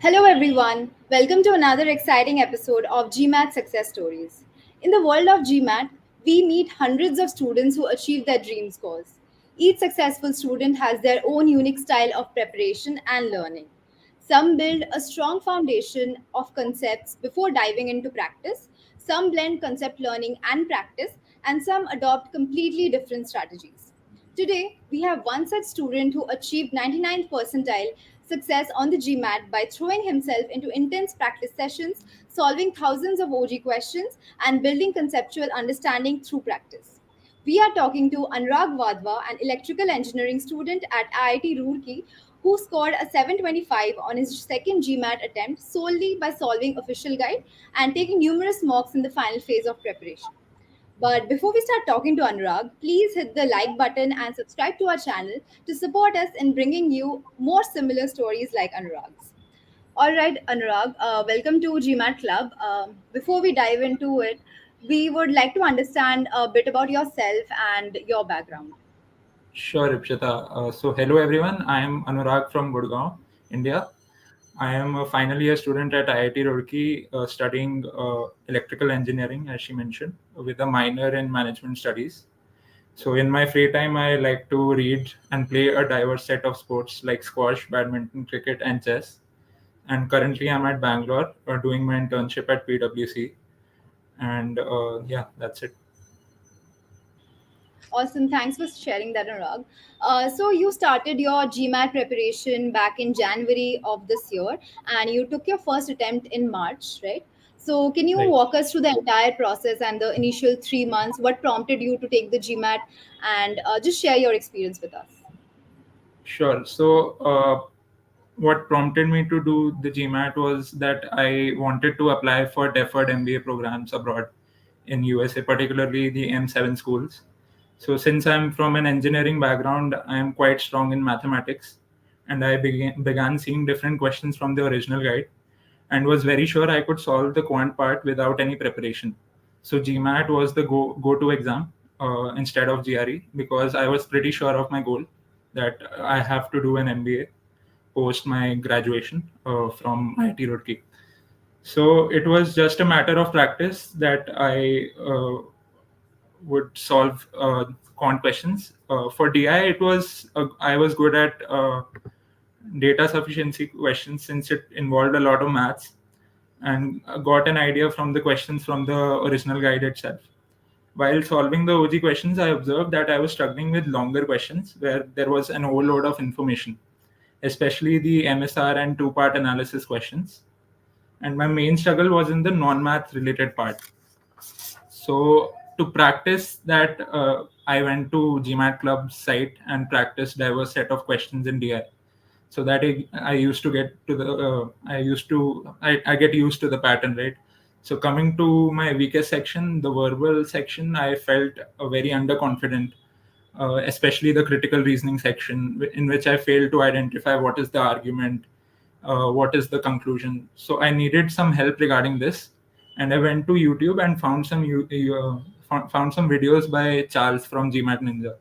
Hello, everyone. Welcome to another exciting episode of GMAT Success Stories. In the world of GMAT, we meet hundreds of students who achieve their dream scores. Each successful student has their own unique style of preparation and learning. Some build a strong foundation of concepts before diving into practice, some blend concept learning and practice, and some adopt completely different strategies. Today, we have one such student who achieved 99th percentile success on the GMAT by throwing himself into intense practice sessions, solving thousands of OG questions, and building conceptual understanding through practice. We are talking to Anurag Vadva, an electrical engineering student at IIT Roorkee, who scored a 725 on his second GMAT attempt solely by solving official guide and taking numerous mocks in the final phase of preparation. But before we start talking to Anurag, please hit the like button and subscribe to our channel to support us in bringing you more similar stories like Anurag's. All right, Anurag, welcome to GMAT Club. Before we dive into it, we would like to understand a bit about yourself and your background. Sure, Ipshita. Hello everyone. I am Anurag from Gurgaon, India. I am a final year student at IIT Roorkee, studying electrical engineering, as she mentioned, with a minor in management studies. So, in my free time, I like to read and play a diverse set of sports like squash, badminton, cricket, and chess. And currently, I'm at Bangalore doing my internship at PwC. And yeah, that's it. Awesome. Thanks for sharing that, Anurag. So you started your GMAT preparation back in January of this year, and you took your first attempt in March, right? So can you Right. walk us through the entire process and the initial 3 months? What prompted you to take the GMAT, and just share your experience with us? Sure. What prompted me to do the GMAT was that I wanted to apply for deferred MBA programs abroad in USA, particularly the M7 schools. So since I'm from an engineering background, I am quite strong in mathematics, and I began seeing different questions from the original guide, and was very sure I could solve the quant part without any preparation. So GMAT was the go to exam instead of GRE, because I was pretty sure of my goal that I have to do an MBA post my graduation from IIT Roorkee. So it was just a matter of practice that I would solve quant questions. For DI, I was good at data sufficiency questions since it involved a lot of maths, and got an idea from the questions from the original guide itself. While solving the OG questions, I observed that I was struggling with longer questions where there was an overload of information, especially the MSR and two-part analysis questions. And my main struggle was in the non-math related part. So to practice that, I went to GMAT Club's site and practiced diverse set of questions in DI. So that I used to get to the I get used to the pattern, right? So coming to my weakest section, the verbal section, I felt very underconfident, especially the critical reasoning section, in which I failed to identify what is the argument, what is the conclusion. So I needed some help regarding this, and I went to YouTube and found some videos by Charles from GMAT Ninja.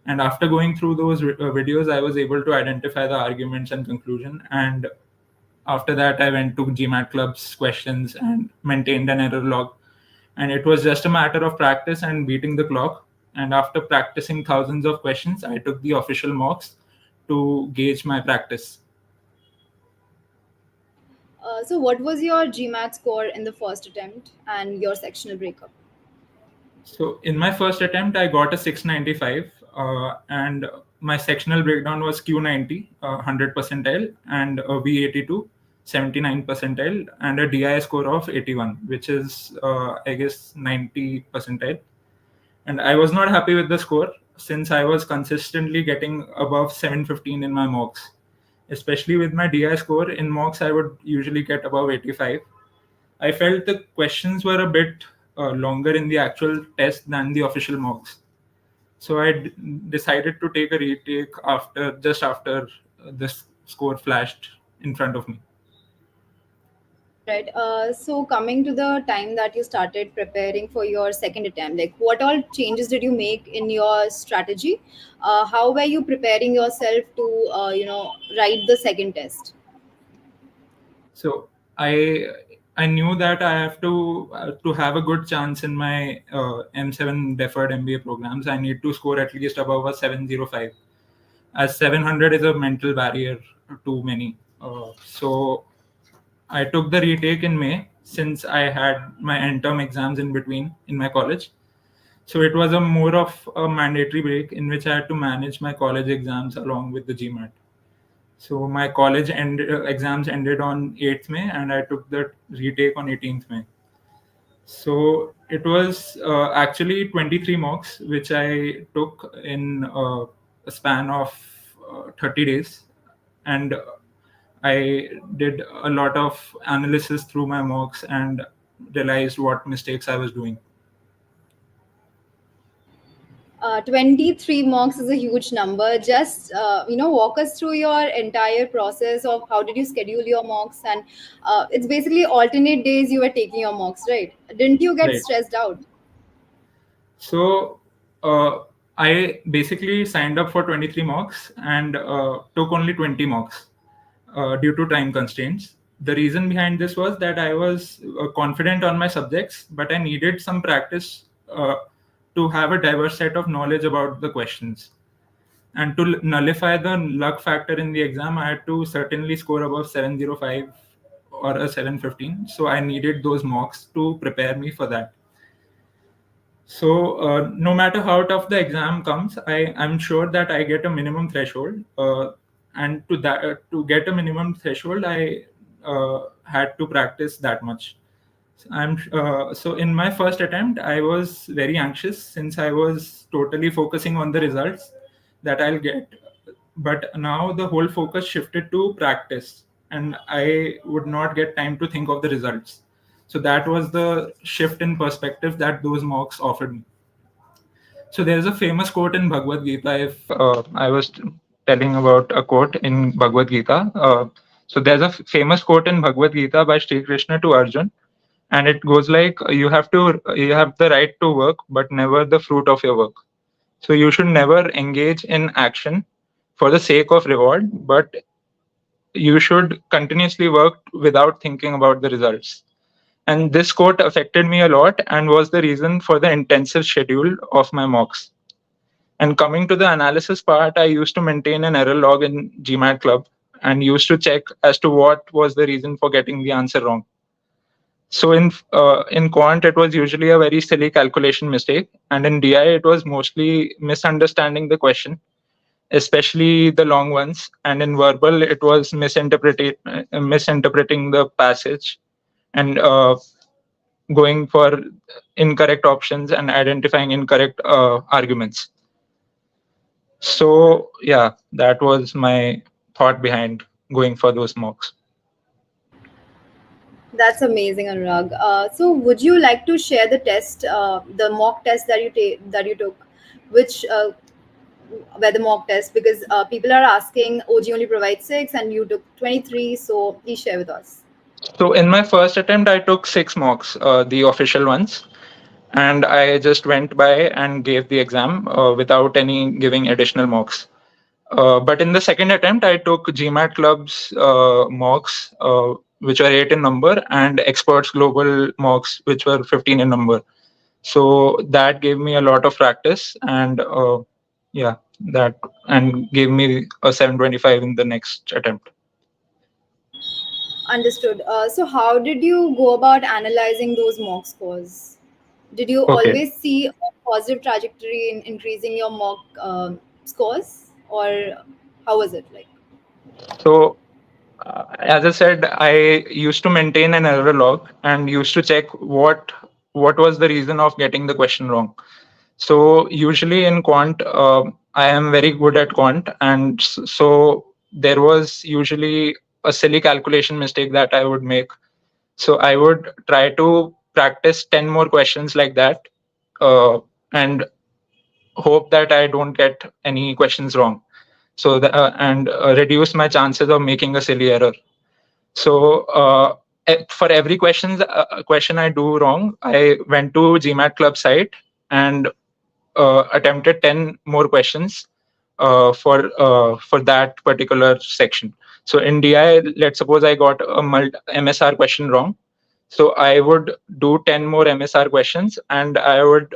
And after going through those videos, I was able to identify the arguments and conclusion. And after that, I went to GMAT Club's questions and maintained an error log. And it was just a matter of practice and beating the clock. And after practicing thousands of questions, I took the official mocks to gauge my practice. So what was your GMAT score in the first attempt and your sectional breakup? So in my first attempt, I got a 695, and my sectional breakdown was Q90, 100 percentile, and a V82, 79 percentile, and a DI score of 81, which is, I guess, 90 percentile. And I was not happy with the score since I was consistently getting above 715 in my mocks. Especially with my DI score in mocks, I would usually get above 85. I felt the questions were a bit longer in the actual test than the official mocks. So decided to take a retake after this score flashed in front of me. All right. So coming to the time that you started preparing for your second attempt, like what all changes did you make in your strategy? How were you preparing yourself to, write the second test? So I I knew that I have to have a good chance in my M7 deferred MBA programs. I need to score at least above a 705, as 700 is a mental barrier to many. So I took the retake in May since I had my end term exams in between in my college. So it was a more of a mandatory break in which I had to manage my college exams along with the GMAT. So my exams ended on 8th May, and I took the retake on 18th May. So it was actually 23 mocks, which I took in a span of 30 days. And I did a lot of analysis through my mocks and realized what mistakes I was doing. 23 mocks is a huge number. Just walk us through your entire process of how did you schedule your mocks, and it's basically alternate days you were taking your mocks, right? Didn't you get Right. stressed out? So uh, I basically signed up for 23 mocks and took only 20 mocks due to time constraints. The reason behind this was that I was confident on my subjects, but I needed some practice to have a diverse set of knowledge about the questions. And to nullify the luck factor in the exam, I had to certainly score above 705 or a 715. So I needed those mocks to prepare me for that. So no matter how tough the exam comes, I'm sure that I get a minimum threshold, and to get a minimum threshold, I had to practice that much. So in my first attempt, I was very anxious since I was totally focusing on the results that I'll get. But now the whole focus shifted to practice, and I would not get time to think of the results. So that was the shift in perspective that those mocks offered me. So there's a famous quote in Bhagavad Gita. If I was telling about a quote in Bhagavad Gita, so there's a famous quote in Bhagavad Gita by Sri Krishna to Arjun, and it goes like, you have the right to work, but never the fruit of your work. So you should never engage in action for the sake of reward, but you should continuously work without thinking about the results. And this quote affected me a lot and was the reason for the intensive schedule of my mocks. And coming to the analysis part, I used to maintain an error log in GMAT Club and used to check as to what was the reason for getting the answer wrong. So in Quant, it was usually a very silly calculation mistake, and in DI, it was mostly misunderstanding the question, especially the long ones. And in verbal, it was misinterpreting the passage and going for incorrect options and identifying incorrect arguments. So yeah, that was my thought behind going for those mocks. That's amazing, Anurag. So, would you like to share the mock test that you took, which were the mock test? Because people are asking, OG only provides 6, and you took 23. So, please share with us. So in my first attempt, I took 6 mocks, the official ones, and I just went by and gave the exam without any giving additional mocks. But in the second attempt, I took GMAT Club's mocks, which are 8 in number, and Experts Global mocks, which were 15 in number. So that gave me a lot of practice, and yeah, that and gave me a 725 in the next attempt. Understood. So, how did you go about analyzing those mock scores? Did you Okay. always see a positive trajectory in increasing your mock scores, or how was it like? So as I said, I used to maintain an error log and used to check what was the reason of getting the question wrong. So usually in quant, I am very good at quant, and so there was usually a silly calculation mistake that I would make. So I would try to practice 10 more questions like that, and hope that I don't get any questions wrong. So and reduce my chances of making a silly error. So for every question I do wrong, I went to GMAT Club site and attempted 10 more questions for that particular section. So in DI, let's suppose I got a MSR question wrong, so I would do 10 more MSR questions, and I would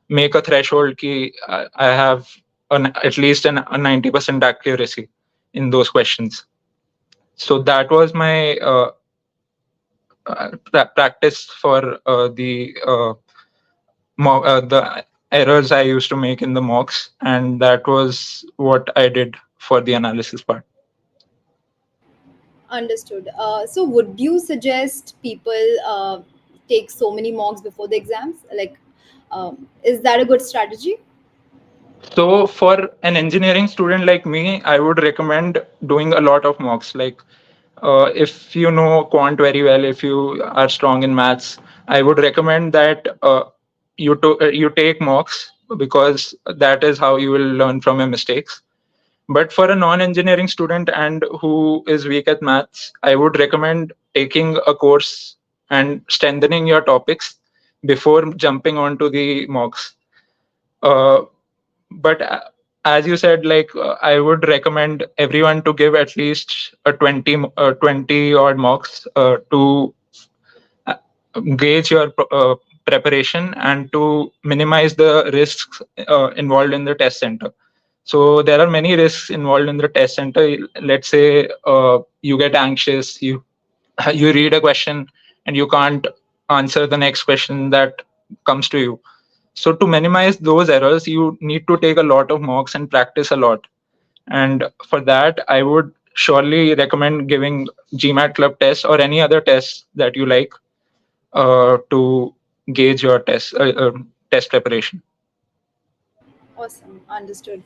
make a threshold ki I have at least a 90% accuracy in those questions. So that was my practice for the errors I used to make in the mocks, and that was what I did for the analysis part. Understood. So, would you suggest people take so many mocks before the exams? Like, is that a good strategy? So for an engineering student like me, I would recommend doing a lot of mocks. Like if you know quant very well, if you are strong in maths, I would recommend that you take mocks, because that is how you will learn from your mistakes. But for a non-engineering student and who is weak at maths, I would recommend taking a course and strengthening your topics before jumping onto the mocks. Uh, but as you said, like I would recommend everyone to give at least a 20 odd mocks to uh, gauge your preparation and to minimize the risks involved in the test center. So there are many risks involved in the test center. Let's say you get anxious, you read a question and you can't answer the next question that comes to you. So to minimize those errors, you need to take a lot of mocks and practice a lot. And for that, I would surely recommend giving GMAT club tests or any other tests that you like to gauge your test preparation. Awesome, understood.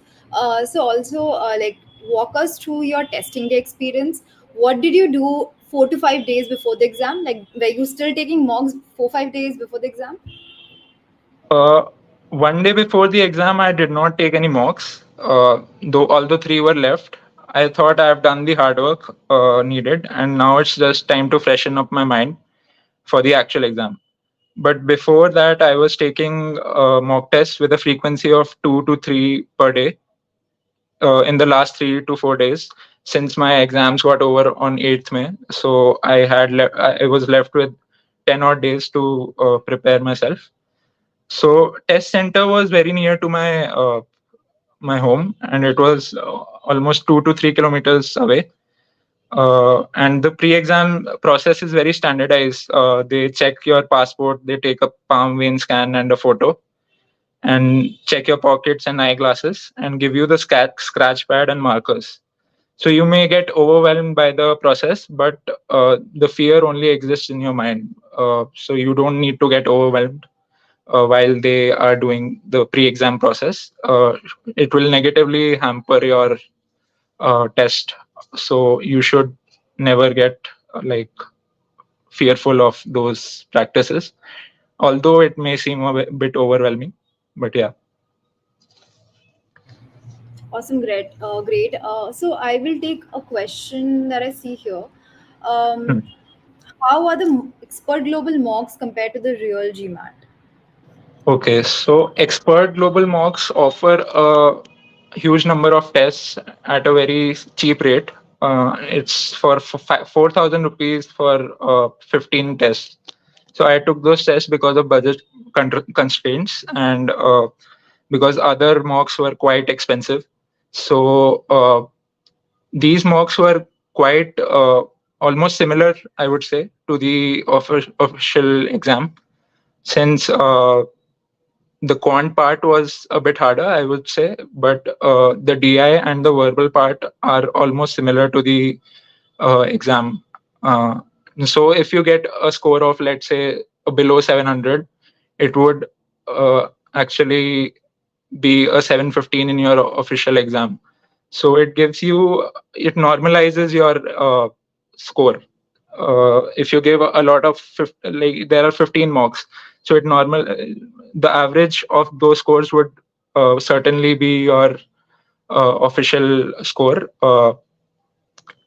So, also, like, walk us through your testing day experience. What did you do 4 to 5 days before the exam? Like, were you still taking mocks 4 5 days before the exam? Uh, one day before the exam, I did not take any mocks, though although three were left. I thought I have done the hard work needed, and now it's just time to freshen up my mind for the actual exam. But before that, I was taking mock tests with a frequency of 2 to 3 per day in the last 3 to 4 days, since my exams got over on 8th May. So I was left with 10 odd days to prepare myself. So test center was very near to my home, and it was almost 2 to 3 kilometers away. And the pre-exam process is very standardized. They check your passport, they take a palm vein scan and a photo, and check your pockets and eyeglasses, and give you the scratch pad and markers. So you may get overwhelmed by the process, but the fear only exists in your mind. So you don't need to get overwhelmed while they are doing the pre-exam process. It will negatively hamper your test. So you should never get like fearful of those practices, although it may seem a bit overwhelming. But yeah. Awesome, great, great. So, I will take a question that I see here. Um, Hmm. how are the expert global mocks compared to the real GMAT? Okay, so expert global mocks offer a huge number of tests at a very cheap rate. It's for 4,000 rupees for 15 tests. So I took those tests because of budget constraints, and because other mocks were quite expensive. So these mocks were quite almost similar, I would say, to the official exam, since the quant part was a bit harder, I would say, but the DI and the verbal part are almost similar to the exam. Uh, so if you get a score of, let's say, below 700, it would actually be a 715 in your official exam. So it normalizes your score. If you give a lot of like there are 15 mocks, so the average of those scores would certainly be your official score,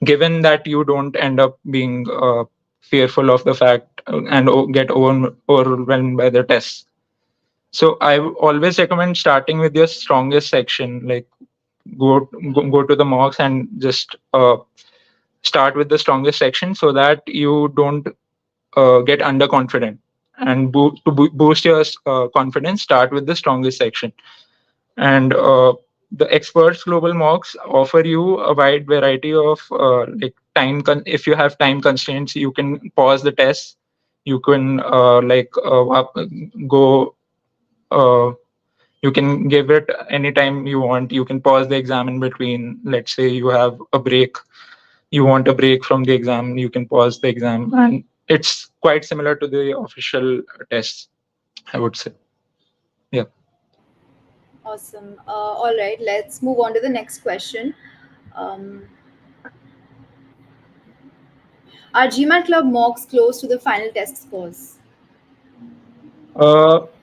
given that you don't end up being fearful of the fact and get overwhelmed by the tests. So always recommend starting with your strongest section. Like go to the mocks and just start with the strongest section so that you don't get underconfident. And boost your confidence, start with the strongest section. And the experts global mocks offer you a wide variety of like if you have time constraints, you can pause the test. You can go uh, you can give it anytime you want. You can pause the exam in between. Let's say you have a break, you want a break from the exam, you can pause the exam, and it's quite similar to the official tests, I would say. Yeah. Awesome. All right, let's move on to the next question. Um, are GMAT Club mocks close to the final test scores?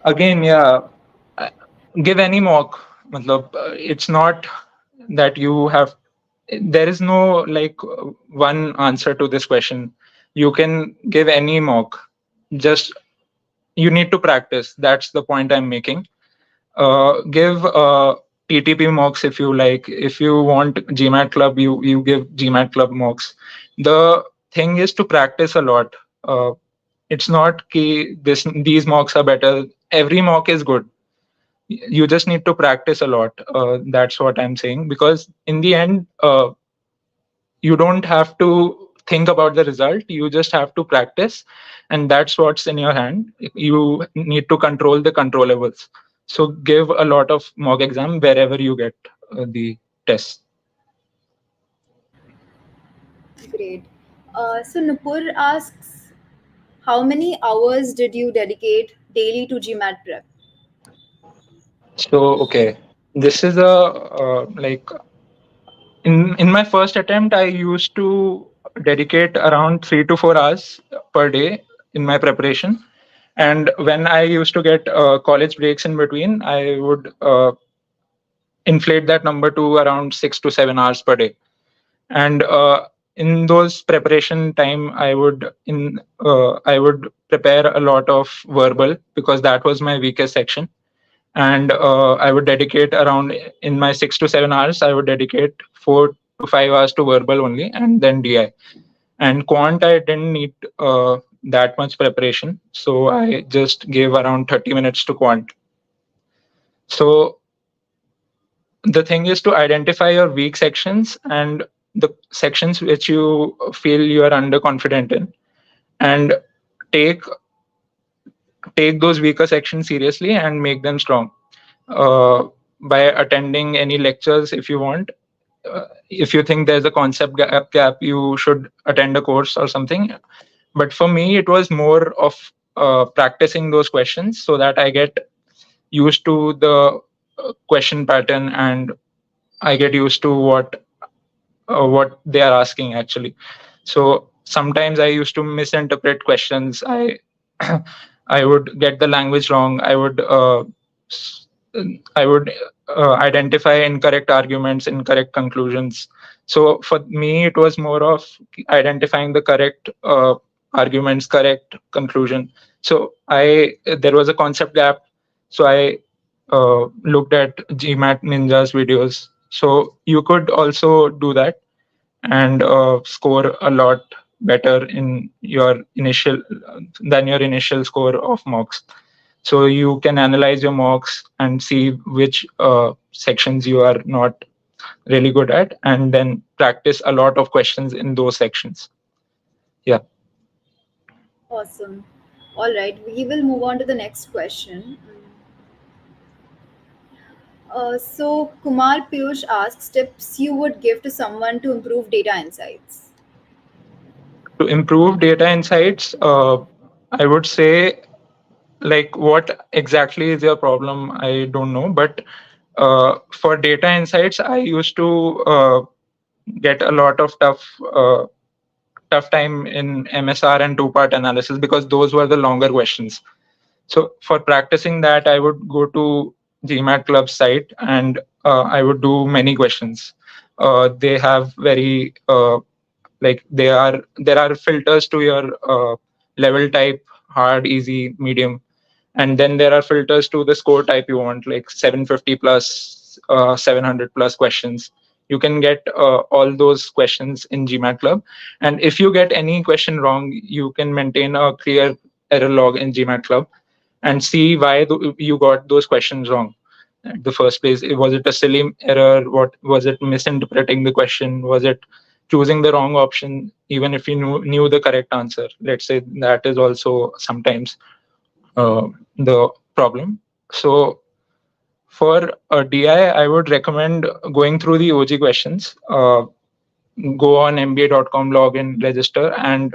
Again, yeah, uh, give any mock. Matlab, it's not that you have. There is no like one answer to this question. You can give any mock. Just you need to practice. That's the point I'm making. Give TTP mocks if you like. If you want GMAT Club, you give GMAT Club mocks. The thing is to practice a lot. It's not key. These mocks are better. Every mock is good. You just need to practice a lot. That's what I'm saying. Because in the end, you don't have to think about the result. You just have to practice, and that's what's in your hand. You need to control the controllables. So give a lot of mock exam wherever you get the test. Great. So Nupur asks, how many hours did you dedicate daily to GMAT prep? So okay, this is a like in my first attempt, I used to dedicate around 3 to 4 hours per day in my preparation. And when I used to get college breaks in between, I would inflate that number to around 6 to 7 hours per day. And in those preparation time, I would prepare a lot of verbal because that was my weakest section. And I would dedicate around in my 6 to 7 hours, I would dedicate 4 to 5 hours to verbal only, and then DI. And quant, I didn't need that much preparation, so I just gave around 30 minutes to quant. So the thing is to identify your weak sections and the sections which you feel you are underconfident in, and take take those weaker sections seriously and make them strong uh, by attending any lectures if you want. If you think there's a concept gap, you should attend a course or something. But for me, it was more of practicing those questions so that I get used to the question pattern, and I get used to what they are asking actually. So sometimes I used to misinterpret questions. I would get the language wrong. S- I would identify incorrect arguments, incorrect conclusions. So for me, it was more of identifying the correct arguments, correct conclusion. So I there was a concept gap. So I looked at GMAT Ninja's videos. So you could also do that and score a lot better in your initial than your initial score of mocks. So you can analyze your mocks and see which sections you are not really good at, and then practice a lot of questions in those sections. Yeah. Awesome. All right, we will move on to the next question. So Kumar Piyush asks tips you would give to someone to improve data insights. To improve data insights, I would say, like, what exactly is your problem, I don't know, but for data insights, I used to get a lot of tough time in MSR and two-part analysis because those were the longer questions. So for practicing that, I would go to GMAT Club site, and I would do many questions. They have very there are filters to your level type: hard, easy, medium. And then there are filters to the score type you want, like 750 plus, 700 plus questions. You can get all those questions in GMAT Club. And if you get any question wrong, you can maintain a clear error log in GMAT Club and see why you got those questions wrong at the first place. Was it a silly error? What was it? Misinterpreting the question? Was it choosing the wrong option even if you knew the correct answer? Let's say that is also sometimes the problem. So for a DI, I would recommend going through the OG questions. Go on mba.com, log in, register, and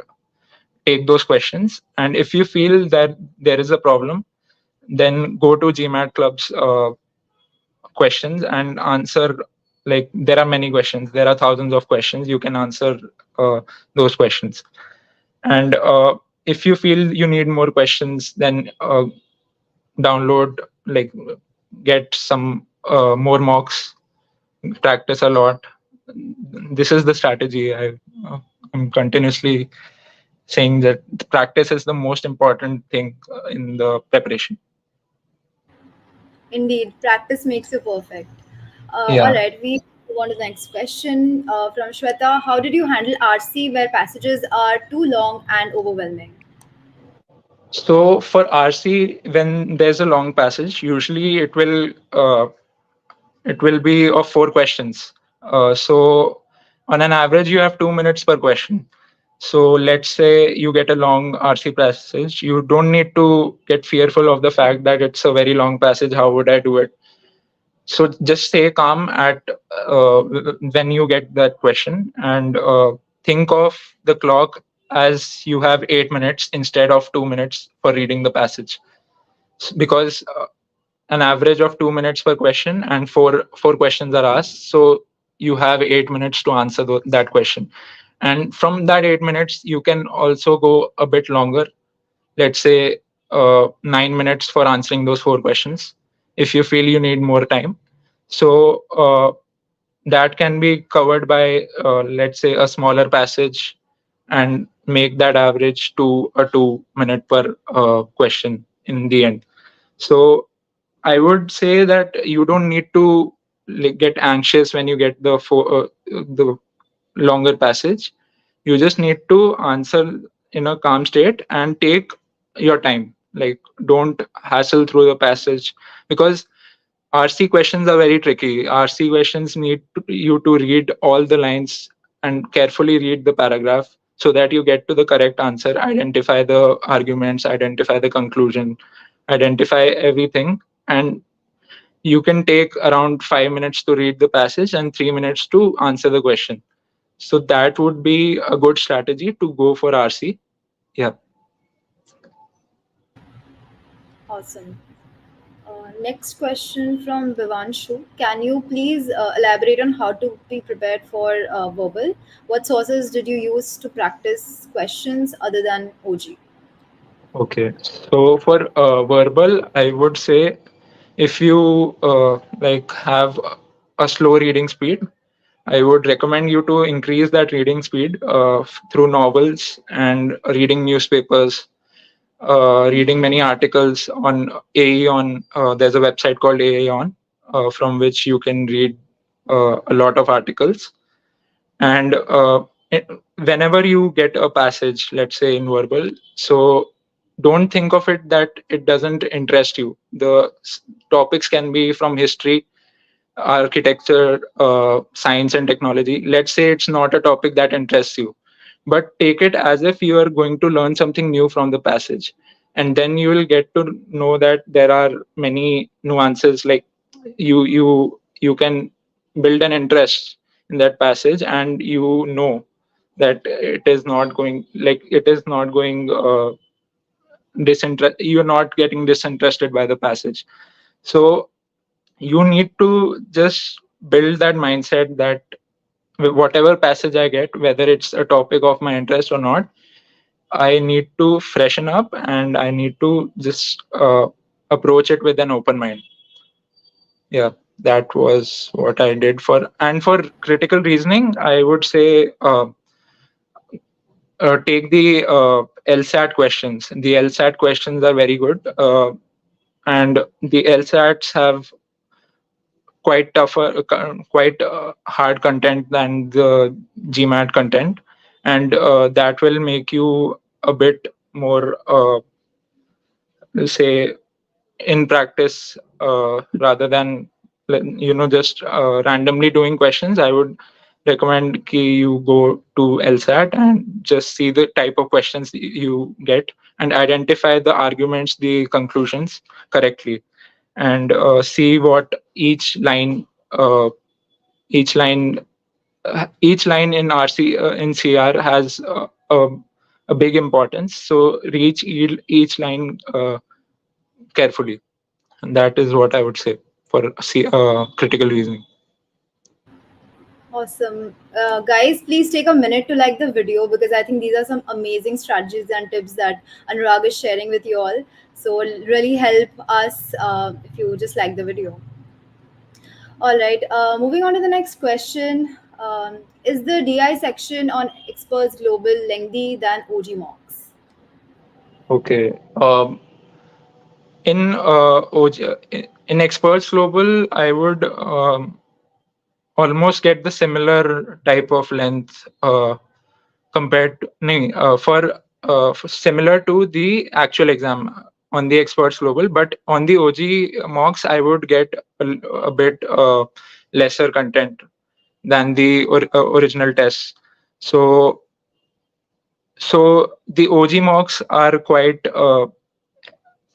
take those questions. And if you feel that there is a problem, then go to GMAT Club's questions and answer. Like, there are many questions, there are thousands of questions. You can answer those questions. And if you feel you need more questions, then download, like, get some more mocks, practice a lot. This is the strategy. I'm continuously saying that practice is the most important thing in the preparation. Indeed, practice makes you perfect. All Yeah. right, we move on to the next question from Shweta. How did you handle RC where passages are too long and overwhelming? So for RC, when there's a long passage, usually it will be of 4 questions. So on an average, you have 2 minutes per question. So let's say you get a long RC passage. You don't need to get fearful of the fact that it's a very long passage. How would I do it? So just stay calm at when you get that question, and think of the clock as you have 8 minutes instead of 2 minutes for reading the passage, because an average of 2 minutes per question, and four questions are asked, so you have 8 minutes to answer that question. And from that 8 minutes, you can also go a bit longer. Let's say 9 minutes for answering those 4 questions if you feel you need more time. So that can be covered by, let's say, a smaller passage, and make that average to a 2 minute per question in the end. So I would say that you don't need to, like, get anxious when you get the longer passage. You just need to answer in a calm state and take your time. Like, don't hassle through the passage, because RC questions are very tricky. RC questions need you to read all the lines and carefully read the paragraph so that you get to the correct answer, identify the arguments, identify the conclusion, identify everything. And you can take around 5 minutes to read the passage and 3 minutes to answer the question. So that would be a good strategy to go for RC. Yeah. Awesome. Next question from Vivanshu. Can you please elaborate on how to be prepared for verbal? What sources did you use to practice questions other than OG? Okay. So for verbal, I would say, if you like have a slow reading speed, I would recommend you to increase that reading speed through novels and reading newspapers, reading many articles on AE on. There's a website called AE on, from which you can read a lot of articles. And whenever you get a passage, let's say in verbal, so don't think of it that it doesn't interest you. The topics can be from history, architecture, science and technology. Let's say it's not a topic that interests you, but take it as if you are going to learn something new from the passage. And then you will get to know that there are many nuances. Like, you can build an interest in that passage, and you know that it is not going you're not getting disinterested by the passage. So you need to just build that mindset that whatever passage I get, whether it's a topic of my interest or not, I need to freshen up, and I need to just approach it with an open mind. Yeah, that was what I did for. And for critical reasoning, I would say, take the LSAT questions. The LSAT questions are very good. and the LSATs have quite tougher, quite hard content than the GMAT content, and that will make you a bit more, say, in practice, rather than just randomly doing questions. I would recommend you go to LSAT and just see the type of questions you get and identify the arguments, the conclusions correctly, and see what each line each line in CR has a big importance. So reach each line carefully. And that is what I would say for critical reasoning. Awesome. Guys, please take a minute to like the video because I think these are some amazing strategies and tips that Anurag is sharing with you all. So, it'll really help us if you just like the video. All right, moving on to the next question. Is the DI section on Experts Global lengthy than OG mocks? Okay. In in Experts Global, I would almost get the similar type of length compared to, nahin, for similar to the actual exam on the Experts Global, but on the OG mocks, I would get a bit lesser content than the original tests. So the OG mocks are quite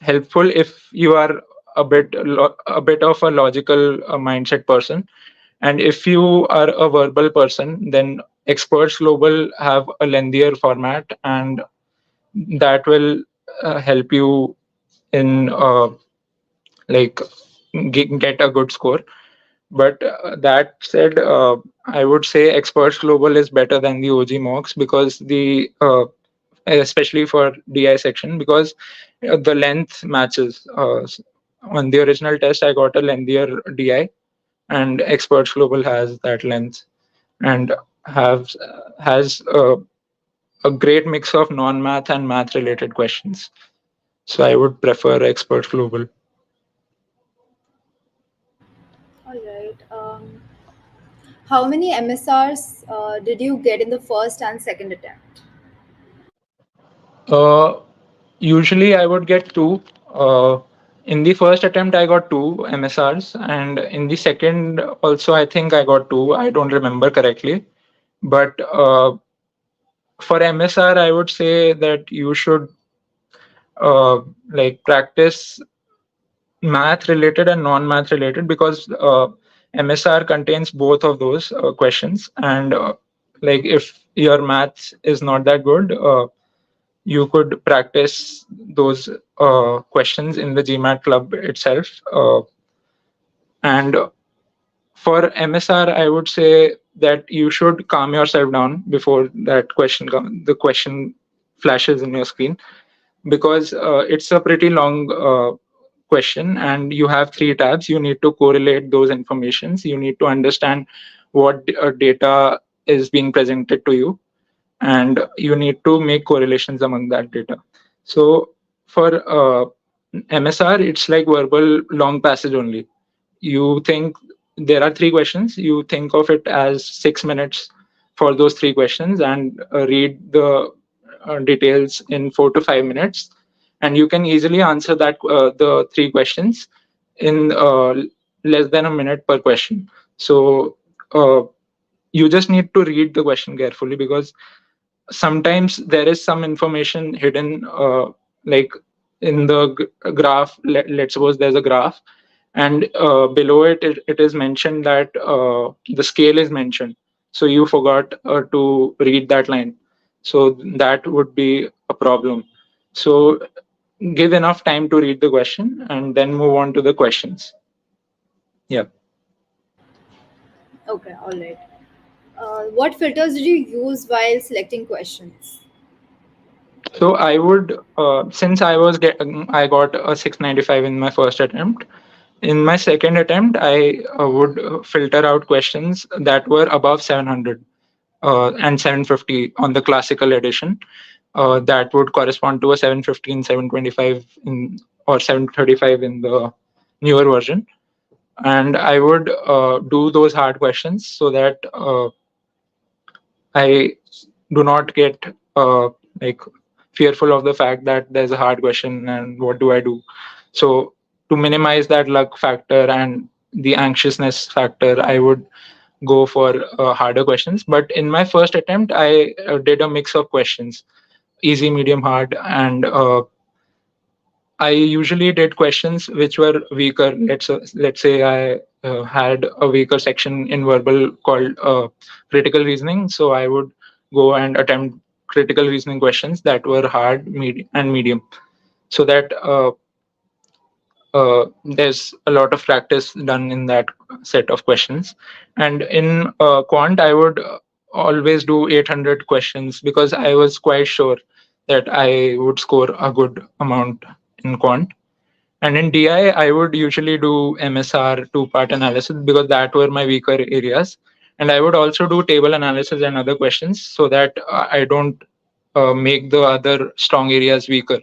helpful if you are a bit of a logical mindset person, and if you are a verbal person, then Experts Global have a lengthier format, and that will help you in like get a good score. But that said, I would say Experts Global is better than the OG mocks, because the especially for DI section, because the length matches. On the original test, I got a lengthier DI, and Experts Global has that length, and have has a great mix of non-math and math-related questions. So I would prefer Experts Global. All right. How many MSRs did you get in the first and second attempt? Uh, Usually, I would get two. In the first attempt, I got two MSRs, and in the second, also, I think I got two. I don't remember correctly, but for MSR, I would say that you should like practice math related and non-math related, because MSR contains both of those questions, and like if your math is not that good, you could practice those questions in the GMAT club itself. And for MSR, I would say that you should calm yourself down before the question flashes in your screen, because it's a pretty long question, and you have three tabs. You need to correlate those informations. You need to understand what data is being presented to you, and you need to make correlations among that data. So for MSR, it's like verbal long passage only. You think there are three questions, you think of it as 6 minutes for those three questions, and read the details in 4 to 5 minutes, and you can easily answer the three questions in less than a minute per question. So you just need to read the question carefully, because sometimes there is some information hidden, like in the graph. Let's suppose there's a graph, and below it is mentioned that the scale is mentioned, so you forgot to read that line. So that would be a problem. So give enough time to read the question and then move on to the questions. Yeah. Okay, all right. What filters did you use while selecting questions? So I would, since I got a 695 in my first attempt. In my second attempt, I would filter out questions that were above 700 and 750 on the classical edition. That would correspond to a 715, 725 in or 735 in the newer version. And I would do those hard questions so that I do not get like fearful of the fact that there's a hard question and what do I do. So to minimize that luck factor and the anxiousness factor, I would go for harder questions. But in my first attempt, I did a mix of questions, easy, medium, hard, and I usually did questions which were weaker. Let's say I had a weaker section in verbal called critical reasoning, so I would go and attempt critical reasoning questions that were hard, and medium, so that there's a lot of practice done in that set of questions. And in quant, I would always do 800 questions because I was quite sure that I would score a good amount in quant. And in DI, I would usually do MSR, two-part analysis, because that were my weaker areas. And I would also do table analysis and other questions so that I don't make the other strong areas weaker,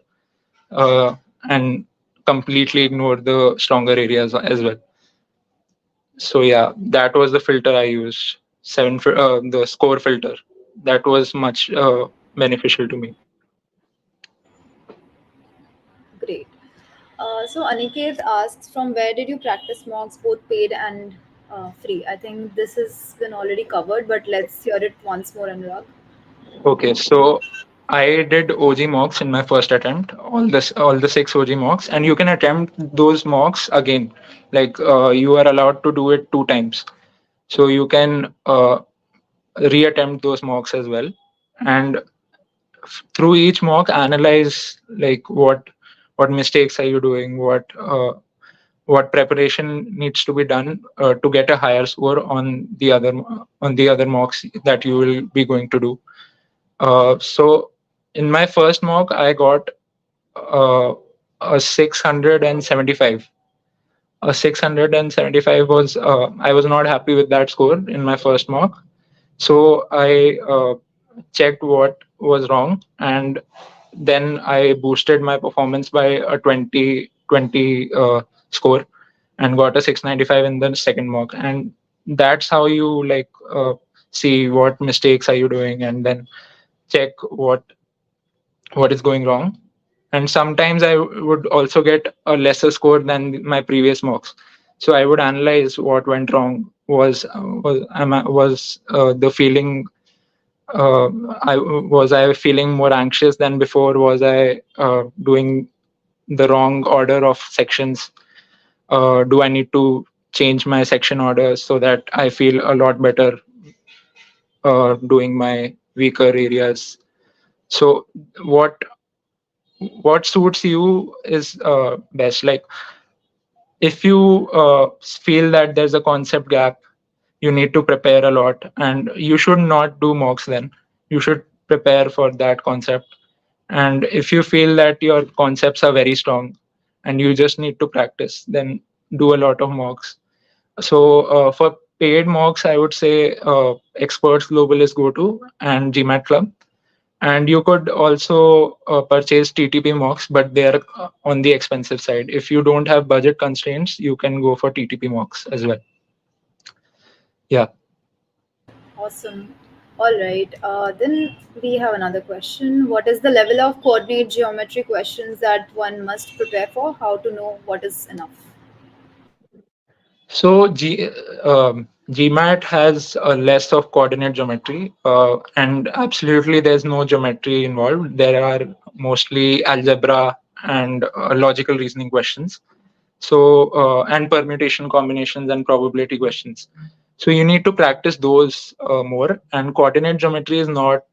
and completely ignore the stronger areas as well. So yeah, that was the filter I used. The score filter. That was much beneficial to me. Great. So Aniket asks, from where did you practice mocks, both paid and free? I think this has been already covered, but let's hear it once more, Anurag. Okay, so I did OG mocks in my first attempt, all the six OG mocks, and you can attempt those mocks again. Like you are allowed to do it two times, so you can reattempt those mocks as well. And through each mock, analyze like what mistakes are you doing, what preparation needs to be done to get a higher score on the other mocks that you will be going to do. So in my first mock, I got uh, a 675. A 675 was I was not happy with that score in my first mock. So I checked what was wrong, and then I boosted my performance by a 20 score and got a 695 in the second mock. And that's how you like see what mistakes are you doing, and then check what is going wrong. And sometimes I would also get a lesser score than my previous mocks, so I would analyze what went wrong. Was the feeling uh, I feeling more anxious than before? Was I doing the wrong order of sections? Do I need to change my section order so that I feel a lot better doing my weaker areas? So what what suits you is best. Like if you feel that there's a concept gap, you need to prepare a lot, and you should not do mocks then. You should prepare for that concept. And if you feel that your concepts are very strong and you just need to practice, then do a lot of mocks. So for paid mocks, I would say Experts Global is go to, and GMAT Club. And you could also purchase TTP mocks, but they are on the expensive side. If you don't have budget constraints, you can go for TTP mocks as well. Yeah. Awesome. All right. Then we have another question. What is the level of coordinate geometry questions that one must prepare for? How to know what is enough? So GMAT has less of coordinate geometry, and absolutely there's no geometry involved. There are mostly algebra and logical reasoning questions. So and permutation combinations and probability questions. So you need to practice those more. And coordinate geometry is not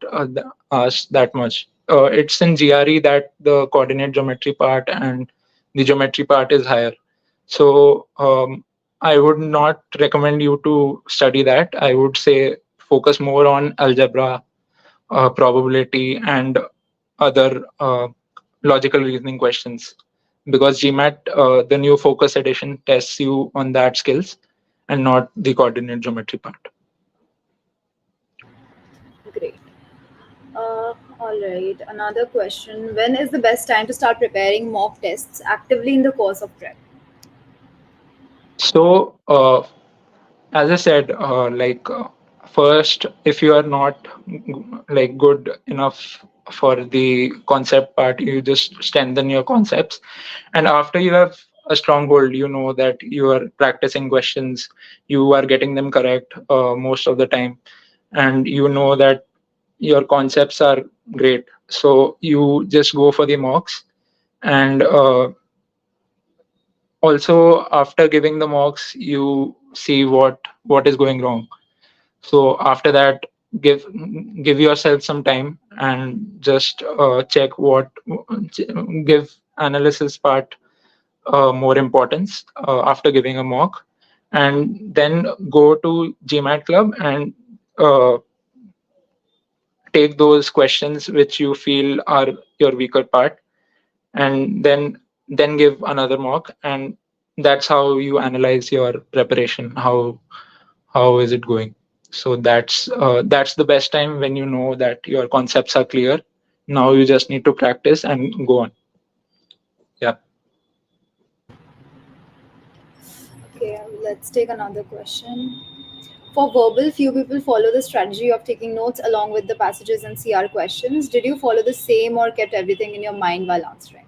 asked that much. It's in GRE that the coordinate geometry part and the geometry part is higher. So I would not recommend you to study that. I would say focus more on algebra, probability, and other logical reasoning questions, because GMAT, the new focus edition, tests you on that skills and not the coordinate geometry part. Great. Uh, All right, another question. When is the best time to start preparing mock tests actively in the course of prep? So, as I said, first, if you are not like good enough for the concept part, you just strengthen your concepts. And after you have a stronghold, you know that you are practicing questions, you are getting them correct most of the time, and you know that your concepts are great. So you just go for the mocks, and also after giving the mocks, you see what is going wrong. So after that, give give yourself some time and just check give analysis part more importance after giving a mock, and then go to GMAT club and uh, take those questions which you feel are your weaker part, and then give another mock, and that's how you analyze your preparation. How is it going? So that's the best time when you know that your concepts are clear. Now you just need to practice and go on. Yeah. Okay, let's take another question. For verbal, few people follow the strategy of taking notes along with the passages and CR questions. Did you follow the same or kept everything in your mind while answering?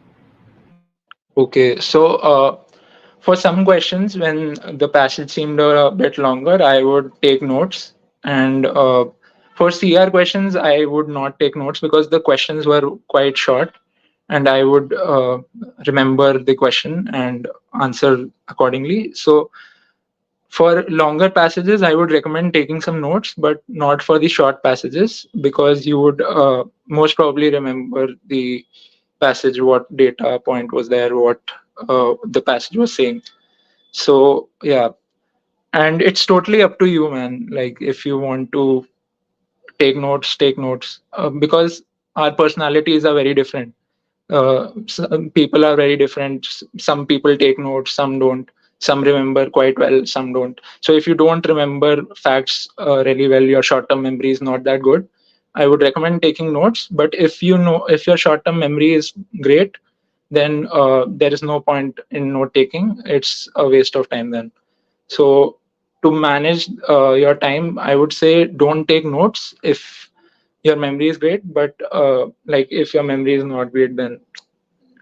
Okay. So for some questions, when the passage seemed a bit longer, I would take notes. And for CR questions, I would not take notes because the questions were quite short, and I would remember the question and answer accordingly. So for longer passages, I would recommend taking some notes, but not for the short passages, because you would most probably remember the passage, what data point was there, what the passage was saying. So yeah, and it's totally up to you, man. Like if you want to take notes, because our personalities are very different. Some people are very different. Some people take notes, some don't. Some remember quite well, some don't. So if you don't remember facts really well, your short-term memory is not that good. I would recommend taking notes. But if your short-term memory is great, then there is no point in note taking. It's a waste of time then. So to manage your time, I would say don't take notes if your memory is great. But like if your memory is not great, then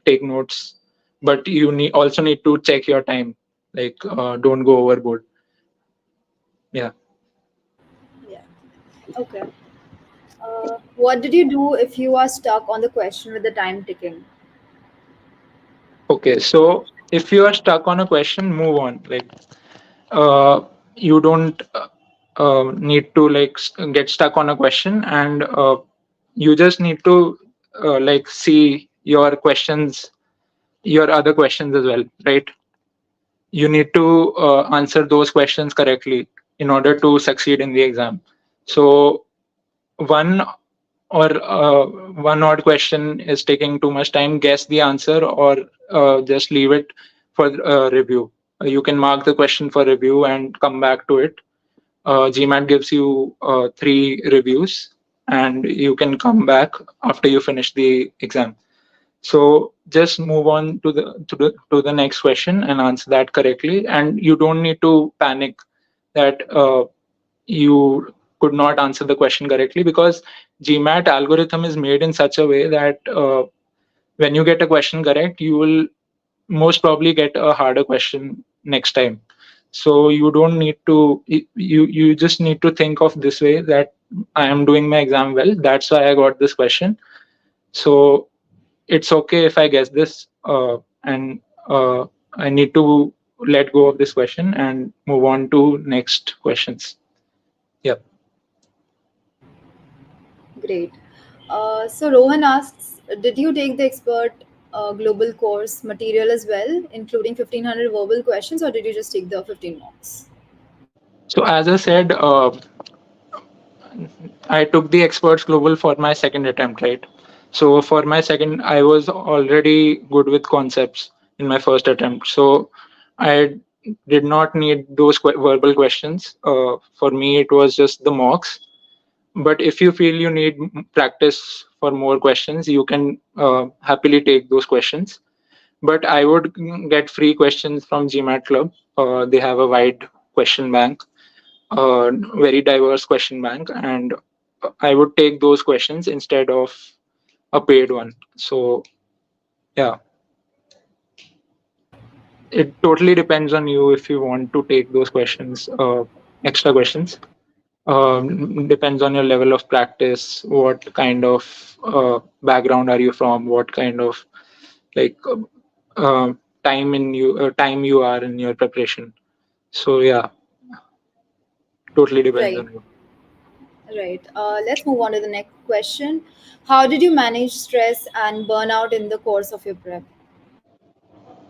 take notes. But you also need to check your time. Like don't go overboard. Yeah. Yeah. Okay. What did you do if you are stuck on the question with the time ticking? Okay. So if you are stuck on a question, move on. Like you don't need to get stuck on a question, and you just need to see your questions, your other questions as well, right? You need to answer those questions correctly in order to succeed in the exam. So one one odd question is taking too much time, guess the answer, or just leave it for review. You can mark the question for review and come back to it. GMAT gives you 3 reviews, and you can come back after you finish the exam. So just move on to the next question and answer that correctly. And you don't need to panic that you could not answer the question correctly, because GMAT algorithm is made in such a way that when you get a question correct, you will most probably get a harder question next time. So you don't need to you just need to think of this way, that I am doing my exam well, that's why I got this question. So it's okay if I guess this, and I need to let go of this question and move on to next questions. Yeah. Great. So Rohan asks, did you take the expert global course material as well, including 1500 verbal questions, or did you just take the 15 marks? So as I said, I took the experts global for my second attempt, right? So for my second, I was already good with concepts in my first attempt. So I did not need those verbal questions. For me, it was just the mocks. But if you feel you need practice for more questions, you can happily take those questions. But I would get free questions from GMAT Club. They have a wide question bank, very diverse question bank, and I would take those questions instead of a paid one. So yeah, it totally depends on you if you want to take those questions, extra questions. Depends on your level of practice, what kind of background are you from, what kind of like uh, time you are in your preparation. So yeah, totally depends Right, on you. right. Let's move on to the next question. How did you manage stress and burnout in the course of your prep?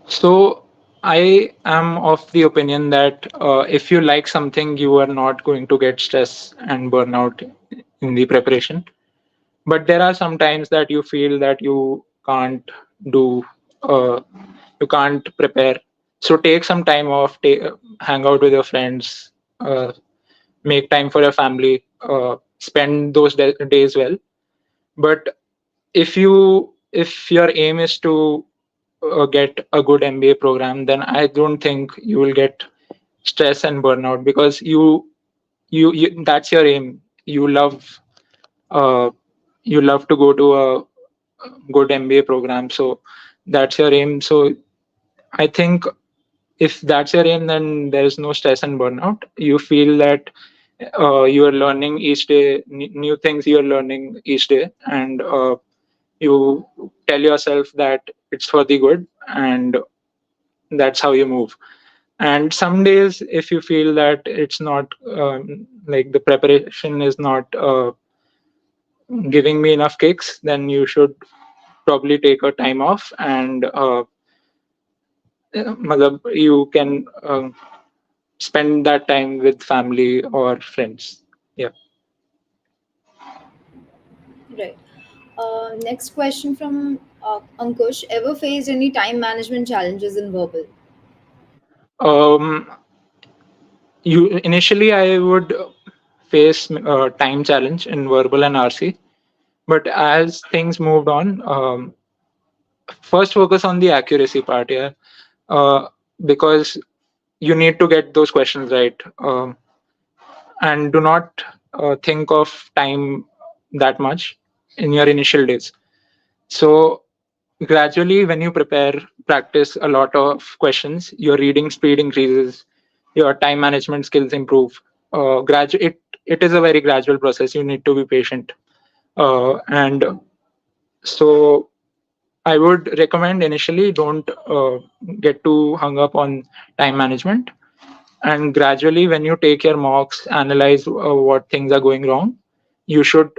So I am of the opinion that if you like something, you are not going to get stress and burnout in the preparation. But there are some times that you feel that you can't do, uh, you can't prepare. So take some time off, hang out with your friends, make time for your family, spend those days well. But if your aim is to get a good MBA program, then I don't think you will get stress and burnout because you that's your aim. Uh, you love to go to a good MBA program, so that's your aim. So I think if that's your aim, then there is no stress and burnout. You feel that you are learning each day, new things you are learning each day, and you tell yourself that it's for the good, and that's how you move. And some days if you feel that it's not like the preparation is not giving me enough kicks, then you should probably take a time off and you can spend that time with family or friends. Yeah. Right. Next question from Ankush. Ever faced any time management challenges in verbal? um you initially I would face time challenge in verbal and RC, but as things moved on, first focus on the accuracy part. Yeah. Because you need to get those questions right, and do not think of time that much in your initial days. So gradually when you practice a lot of questions, your reading speed increases, your time management skills improve. It is a very gradual process. You need to be patient, and so I would recommend initially don't get too hung up on time management, and gradually when you take your mocks, analyze what things are going wrong. You should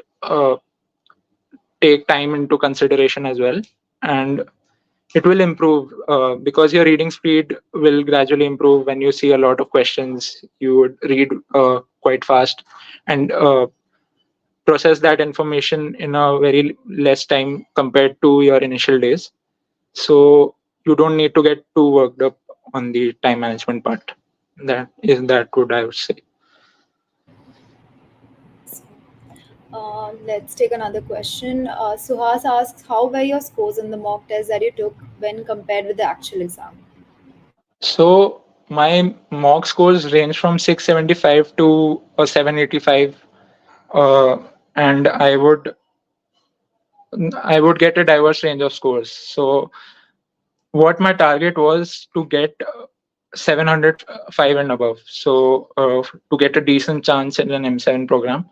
take time into consideration as well, and it will improve because your reading speed will gradually improve. When you see a lot of questions, you would read quite fast and process that information in a very less time compared to your initial days. So you don't need to get too worked up on the time management part. That would I would say. Let's take another question. Suhas asks, how were your scores in the mock test that you took when compared with the actual exam? So my mock scores range from 675 to 785, uh, and I would get a diverse range of scores. So what my target was to get 705 and above. So to get a decent chance in an M7 program.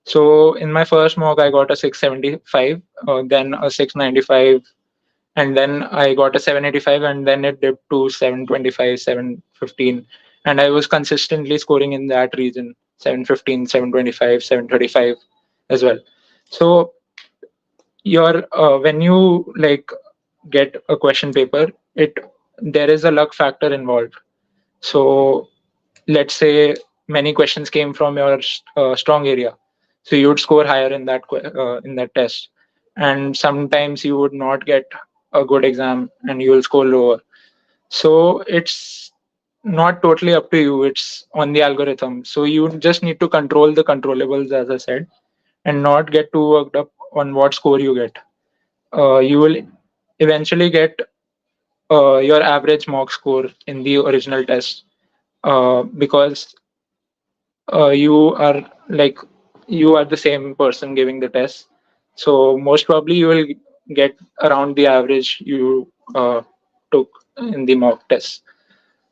So in my first mock, I got a 675, then a 695, and then I got a 785, and then it dipped to 725, 715, and I was consistently scoring in that region, 715, 725, 735 as well. So your when you like get a question paper, it there is a luck factor involved. So let's say many questions came from your strong area, so you would score higher in that test, and sometimes you would not get a good exam and you will score lower. So it's not totally up to you, it's on the algorithm. So you just need to control the controllables, as I said, and not get too worked up on what score you get. You will eventually get your average mock score in the original test, because you are like you are the same person giving the test. So most probably you will get around the average you took in the mock test.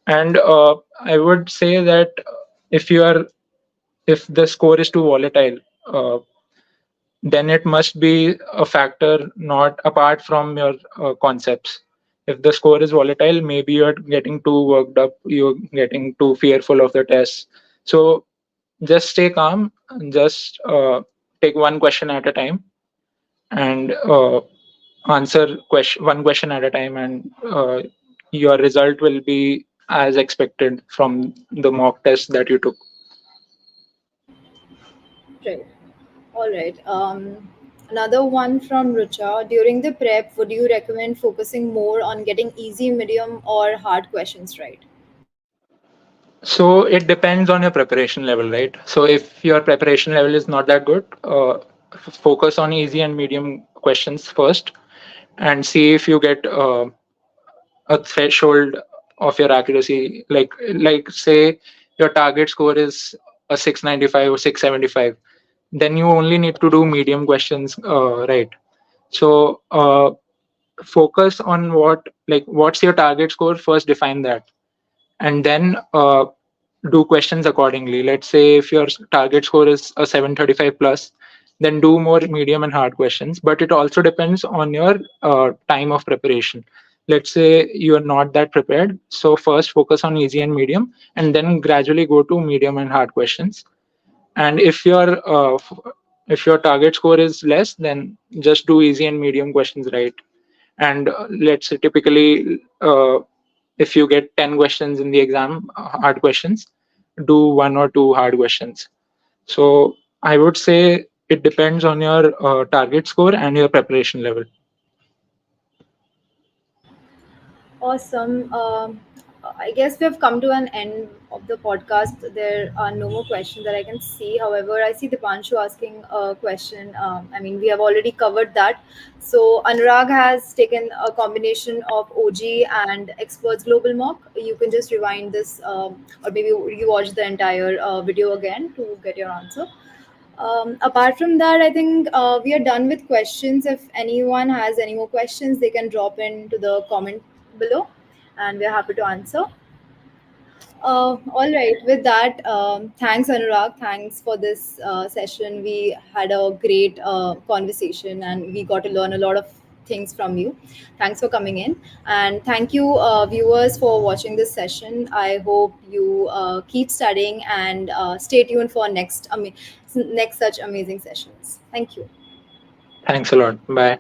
And I would say that if you are if the score is too volatile, then it must be a factor not apart from your concepts. If the score is volatile, maybe you're getting too worked up, you're getting too fearful of the test. So just stay calm and just take one question at a time, and answer one question at a time, and your result will be as expected from the mock test that you took. Right. All right. Another one from Rucha. During the prep, would you recommend focusing more on getting easy, medium, or hard questions right? So it depends on your preparation level, right? So if your preparation level is not that good, focus on easy and medium questions first, and see if you get a threshold of your accuracy. Like say your target score is a 695 or 675, then you only need to do medium questions, right? So focus on what's your target score first, define that, and then do questions accordingly. Let's say if your target score is a 735 plus, then do more medium and hard questions. But it also depends on your time of preparation. Let's say you're not that prepared, so first focus on easy and medium, and then gradually go to medium and hard questions. And if your target score is less, then just do easy and medium questions, right? And let's say typically, if you get 10 questions in the exam, hard questions, do one or two hard questions. So I would say it depends on your target score and your preparation level. Awesome. I guess we have come to an end of the podcast. There are no more questions that I can see. However, I see Dipanshu asking a question. I mean, we have already covered that. So, Anurag has taken a combination of OG and Experts Global Mock. You can just rewind this, or maybe you watch the entire video again to get your answer. Apart from that, I think we are done with questions. If anyone has any more questions, they can drop into the comment below, and we're happy to answer. All right. With that, thanks, Anurag. Thanks for this session. We had a great conversation, and we got to learn a lot of things from you. Thanks for coming in, and thank you, viewers, for watching this session. I hope you keep studying and stay tuned for next such amazing sessions. Thank you. Thanks a lot. Bye.